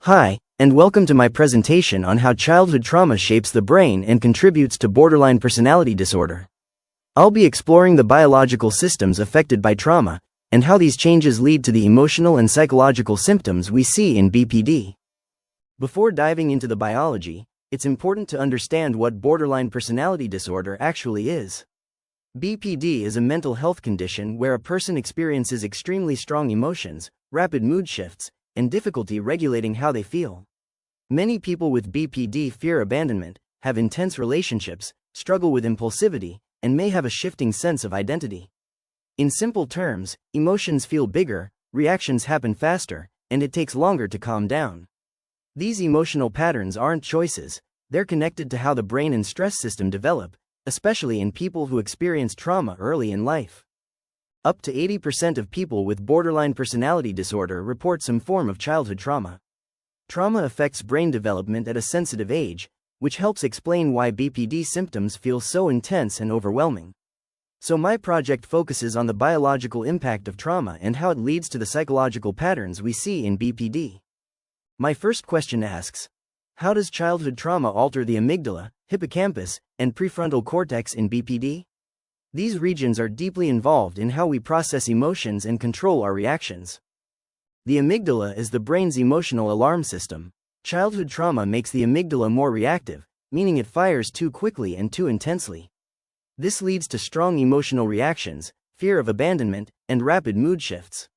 Hi, and welcome to my presentation on how childhood trauma shapes the brain and contributes to borderline personality disorder. I'll be exploring the biological systems affected by trauma, and how these changes lead to the emotional and psychological symptoms we see in BPD. Before diving into the biology, it's important to understand what borderline personality disorder actually is. BPD is a mental health condition where a person experiences extremely strong emotions, rapid mood shifts, and difficulty regulating how they feel. Many people with BPD fear abandonment, have intense relationships, struggle with impulsivity, and may have a shifting sense of identity. In simple terms, emotions feel bigger, reactions happen faster, and it takes longer to calm down. These emotional patterns aren't choices, they're connected to how the brain and stress system develop, especially in people who experience trauma early in life. Up to 80% of people with borderline personality disorder report some form of childhood trauma. Trauma affects brain development at a sensitive age, which helps explain why BPD symptoms feel so intense and overwhelming. So my project focuses on the biological impact of trauma and how it leads to the psychological patterns we see in BPD. My first question asks, how does childhood trauma alter the amygdala, hippocampus, and prefrontal cortex in BPD? These regions are deeply involved in how we process emotions and control our reactions. The amygdala is the brain's emotional alarm system. Childhood trauma makes the amygdala more reactive, meaning it fires too quickly and too intensely. This leads to strong emotional reactions, fear of abandonment, and rapid mood shifts.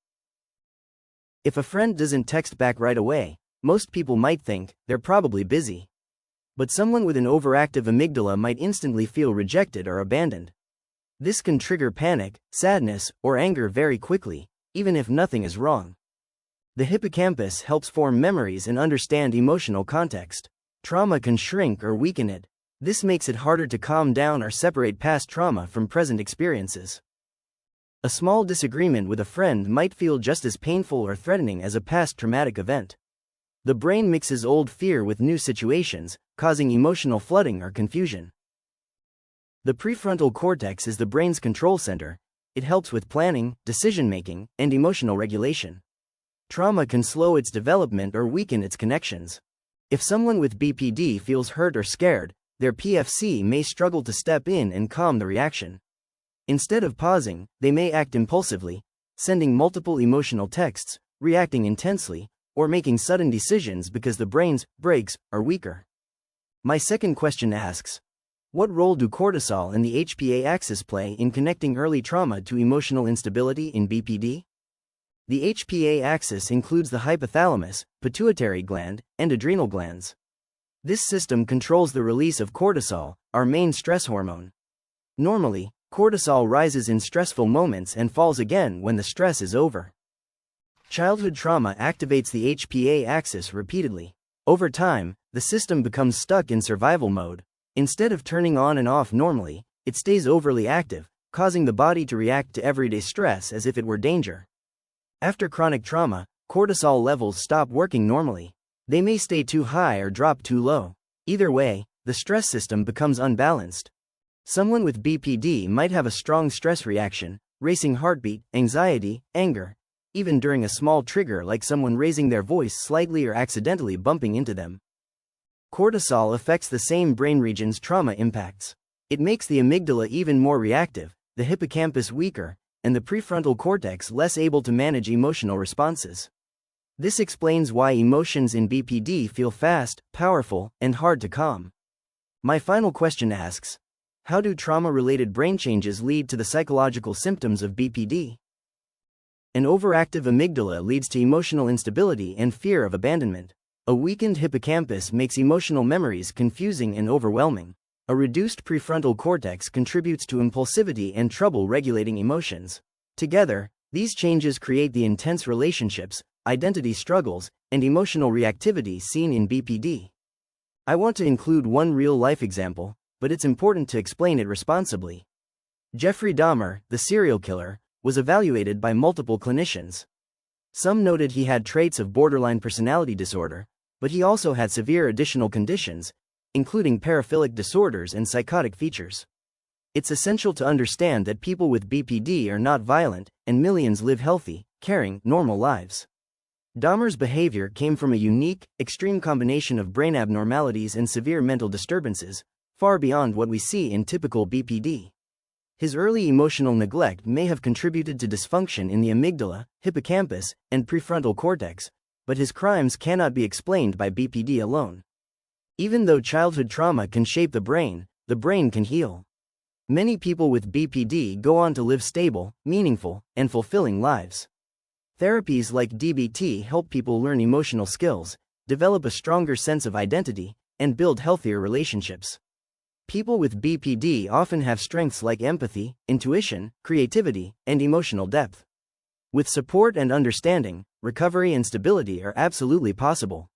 If a friend doesn't text back right away, most people might think they're probably busy. But someone with an overactive amygdala might instantly feel rejected or abandoned. This can trigger panic, sadness, or anger very quickly, even if nothing is wrong. The hippocampus helps form memories and understand emotional context. Trauma can shrink or weaken it. This makes it harder to calm down or separate past trauma from present experiences. A small disagreement with a friend might feel just as painful or threatening as a past traumatic event. The brain mixes old fear with new situations, causing emotional flooding or confusion. The prefrontal cortex is the brain's control center. It helps with planning, decision-making, and emotional regulation. Trauma can slow its development or weaken its connections. If someone with BPD feels hurt or scared, their PFC may struggle to step in and calm the reaction. Instead of pausing, they may act impulsively, sending multiple emotional texts, reacting intensely, or making sudden decisions because the brain's brakes are weaker. My second question asks, what role do cortisol and the HPA axis play in connecting early trauma to emotional instability in BPD? The HPA axis includes the hypothalamus, pituitary gland, and adrenal glands. This system controls the release of cortisol, our main stress hormone. Normally, cortisol rises in stressful moments and falls again when the stress is over. Childhood trauma activates the HPA axis repeatedly. Over time, the system becomes stuck in survival mode. Instead of turning on and off normally, it stays overly active, causing the body to react to everyday stress as if it were danger. After chronic trauma, cortisol levels stop working normally. They may stay too high or drop too low. Either way, the stress system becomes unbalanced. Someone with BPD might have a strong stress reaction, racing heartbeat, anxiety, anger, even during a small trigger like someone raising their voice slightly or accidentally bumping into them. Cortisol affects the same brain regions trauma impacts. It makes the amygdala even more reactive, the hippocampus weaker, and the prefrontal cortex less able to manage emotional responses. This explains why emotions in BPD feel fast, powerful, and hard to calm. My final question asks, how do trauma-related brain changes lead to the psychological symptoms of BPD? An overactive amygdala leads to emotional instability and fear of abandonment. A weakened hippocampus makes emotional memories confusing and overwhelming. A reduced prefrontal cortex contributes to impulsivity and trouble regulating emotions. Together, these changes create the intense relationships, identity struggles, and emotional reactivity seen in BPD. I want to include one real-life example, but it's important to explain it responsibly. Jeffrey Dahmer, the serial killer, was evaluated by multiple clinicians. Some noted he had traits of borderline personality disorder, but he also had severe additional conditions, including paraphilic disorders and psychotic features. It's essential to understand that people with BPD are not violent, and millions live healthy, caring, normal lives. Dahmer's behavior came from a unique, extreme combination of brain abnormalities and severe mental disturbances, far beyond what we see in typical BPD. His early emotional neglect may have contributed to dysfunction in the amygdala, hippocampus, and prefrontal cortex, but his crimes cannot be explained by BPD alone. Even though childhood trauma can shape the brain can heal. Many people with BPD go on to live stable, meaningful, and fulfilling lives. Therapies like DBT help people learn emotional skills, develop a stronger sense of identity, and build healthier relationships. People with BPD often have strengths like empathy, intuition, creativity, and emotional depth. With support and understanding, recovery and stability are absolutely possible.